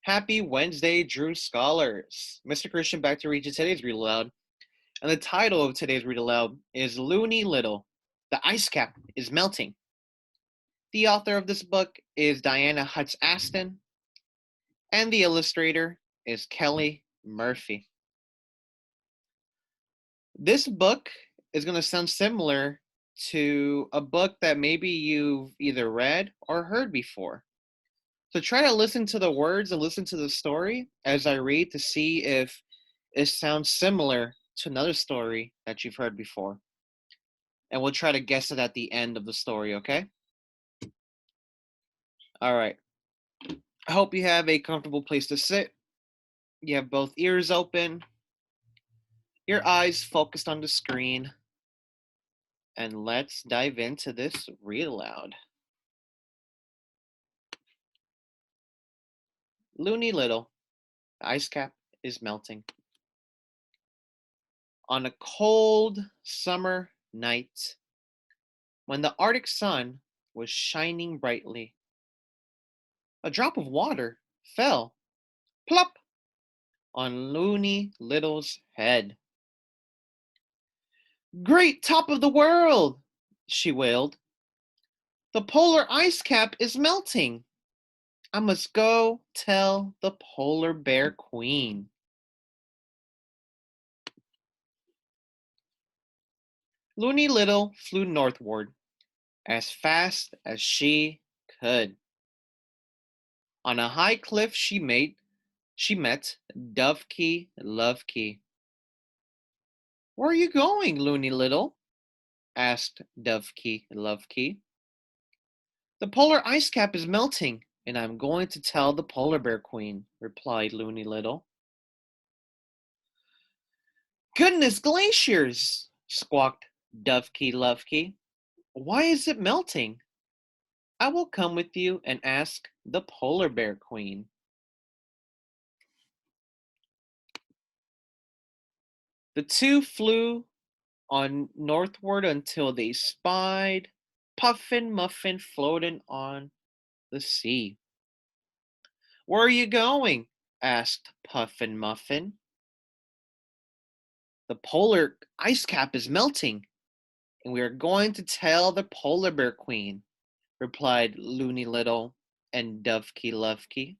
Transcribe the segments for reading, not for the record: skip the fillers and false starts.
Happy Wednesday, Drew Scholars. Mr. Christian back to read you today's Read Aloud. And the title of today's Read Aloud is Loony Little. The ice cap is melting. The author of this book is Dianna Aston, and the illustrator is Kelly Murphy. This book is going to sound similar to a book that maybe you've either read or heard before. So try to listen to the words and listen to the story as I read to see if it sounds similar to another story that you've heard before. And we'll try to guess it at the end of the story, okay? All right. I hope you have a comfortable place to sit. You have both ears open, your eyes focused on the screen, and let's dive into this read aloud. Loony Little, the ice cap is melting. On a cold summer night, when the Arctic sun was shining brightly, a drop of water fell, plop, on Loony Little's head. Great top of the world, she wailed. The polar ice cap is melting. I must go tell the polar bear queen. Loony Little flew northward as fast as she could. On a high cliff she met Dovekey Lovekey. Where are you going, Loony Little? Asked Dovekey Lovekey. The polar ice cap is melting, and I'm going to tell the polar bear queen, replied Loony Little. Goodness glaciers, squawked Dovekey Lovekey. Why is it melting? I will come with you and ask the polar bear queen. The two flew on northward until they spied Puffin Muffin floating on the sea. Where are you going? Asked Puffin Muffin. The polar ice cap is melting, and we are going to tell the polar bear queen, replied Loony Little and Dovekey Lovekey.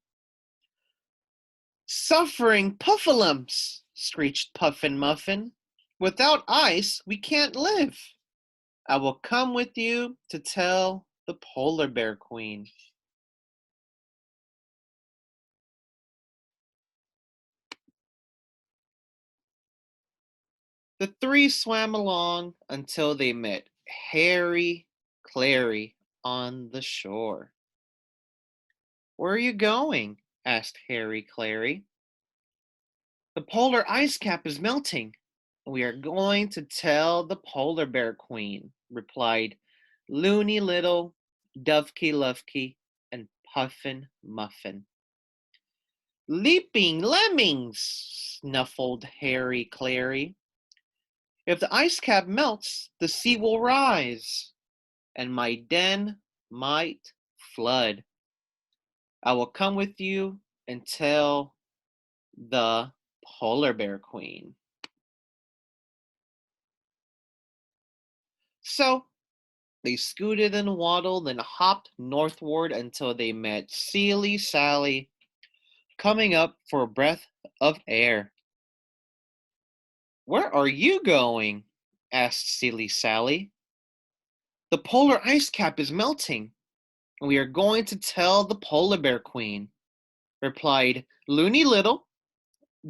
Suffering puffalumps, screeched Puffin Muffin. Without ice, we can't live. I will come with you to tell the polar bear queen. The three swam along until they met Harry Clary on the shore. Where are you going? Asked Harry Clary. The polar ice cap is melting, and we are going to tell the polar bear queen, replied Loony Little, Dovekey Lovekey, and Puffin Muffin. Leaping lemmings, snuffled Harry Clary. If the ice cap melts, the sea will rise, and my den might flood. I will come with you and tell the polar bear queen. So they scooted and waddled and hopped northward until they met Silly Sally coming up for a breath of air. Where are you going? Asked Silly Sally. The polar ice cap is melting, and we are going to tell the polar bear queen, replied Loony Little,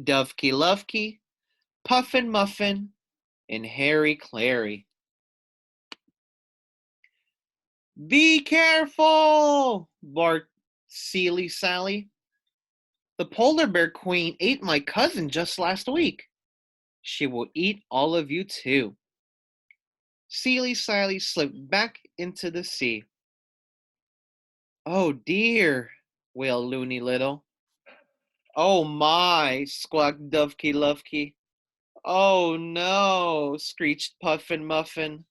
Dovekey Lovekey, Puffin Muffin, and Harry Clary. Be careful, barked Silly Sally. The polar bear queen ate my cousin just last week. She will eat all of you too. Silly Sally slipped back into the sea. Oh dear, wailed Loony Little. Oh my, squawked Dovekey Lovekey. Oh no, screeched Puffin Muffin.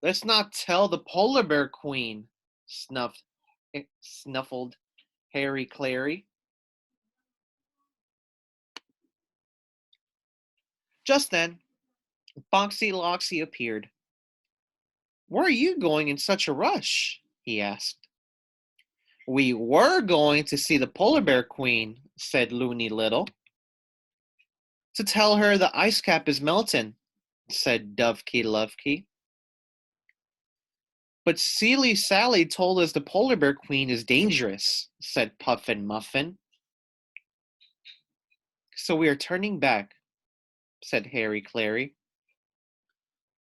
Let's not tell the polar bear queen, snuffled Harry Clary. Just then, Foxy Loxy appeared. Where are you going in such a rush? He asked. We were going to see the polar bear queen, said Loony Little. To tell her the ice cap is melting, said Dovekey Lovekey. But Silly Sally told us the polar bear queen is dangerous, said Puffin Muffin. So we are turning back, said Harry Clary.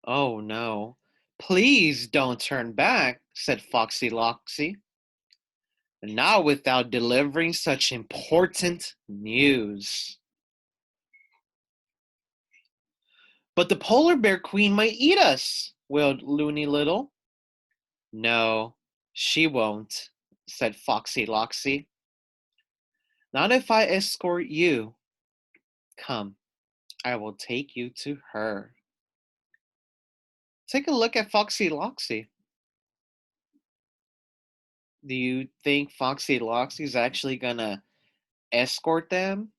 Oh no. Please don't turn back, said Foxy Loxy. Not without delivering such important news. But the polar bear queen might eat us, wailed Loony Little. No, she won't, said Foxy Loxy. Not if I escort you. Come, I will take you to her. Take a look at Foxy Loxy. Do you think Foxy Loxy is actually gonna escort them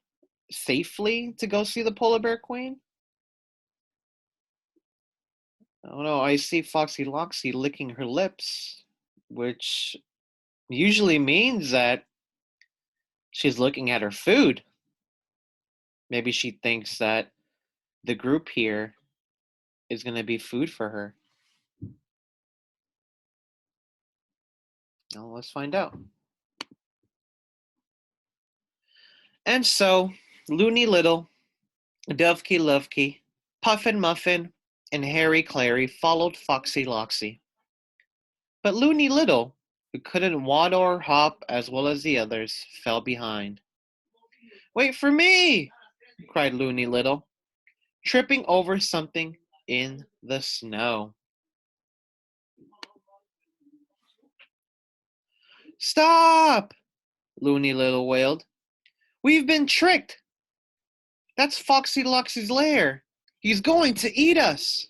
safely to go see the polar bear queen? I don't know. I see Foxy Loxy licking her lips, which usually means that she's looking at her food. Maybe she thinks that the group here is going to be food for her. Well, let's find out. And so, Loony Little, Dovekey Lovekey, Puffin Muffin, and Harry Clary followed Foxy Loxy. But Loony Little, who couldn't waddle or hop as well as the others, fell behind. Wait for me! Cried Loony Little, tripping over something in the snow. Stop! Loony Little wailed. We've been tricked! That's Foxy Loxy's lair. He's going to eat us.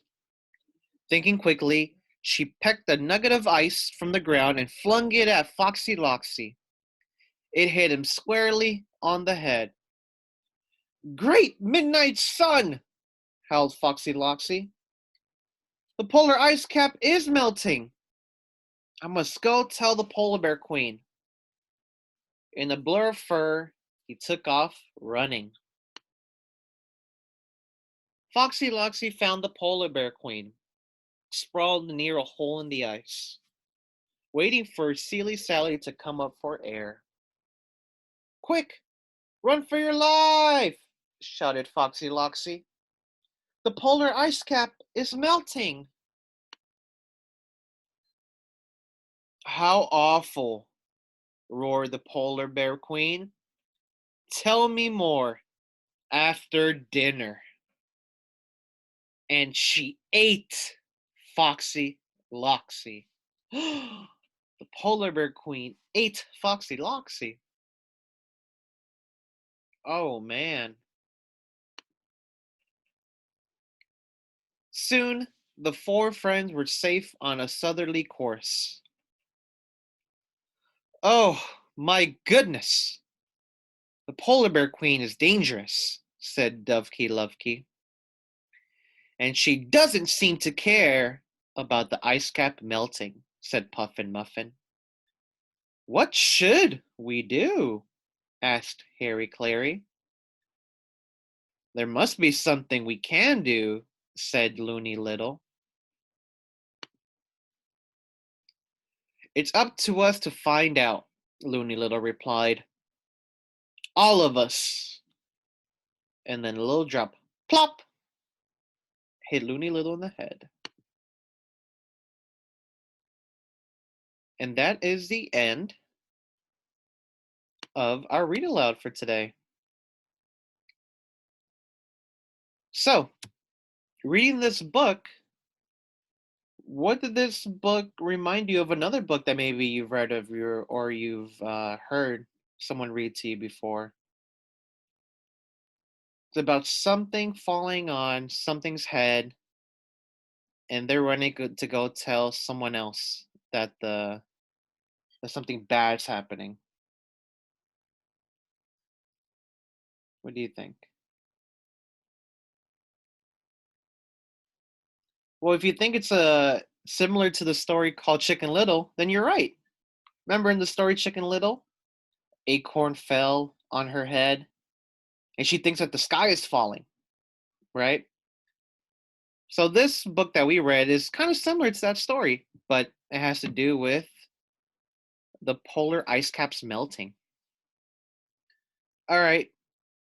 Thinking quickly, she pecked a nugget of ice from the ground and flung it at Foxy Loxy. It hit him squarely on the head. Great midnight sun! howled Foxy Loxy. The polar ice cap is melting. I must go tell the polar bear queen. In a blur of fur, he took off running. Foxy Loxy found the polar bear queen, sprawled near a hole in the ice, waiting for Silly Sally to come up for air. Quick, run for your life! Shouted Foxy Loxy. The polar ice cap is melting. How awful, roared the polar bear queen. Tell me more after dinner. And she ate Foxy Loxy. The polar bear queen ate Foxy Loxy. Oh man. Soon, the four friends were safe on a southerly course. Oh, my goodness! The polar bear queen is dangerous, said Dovekey Lovekey. And she doesn't seem to care about the ice cap melting, said Puffin Muffin. What should we do? Asked Harry Clary. There must be something we can do, said Loony Little. It's up to us to find out, Loony Little replied. All of us. And then a little drop, plop, hit Loony Little in the head. And that is the end of our read aloud for today. So, reading this book, what did this book remind you of another book that maybe you've read of or you've heard someone read to you before? It's about something falling on something's head, and they're running to go tell someone else that that something bad's happening. What do you think? Well, if you think it's similar to the story called Chicken Little, then you're right. Remember in the story Chicken Little? Acorn fell on her head, and she thinks that the sky is falling, right? So this book that we read is kind of similar to that story, but it has to do with the polar ice caps melting. All right,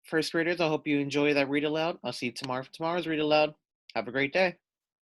first graders, I hope you enjoy that read aloud. I'll see you tomorrow for tomorrow's read aloud. Have a great day.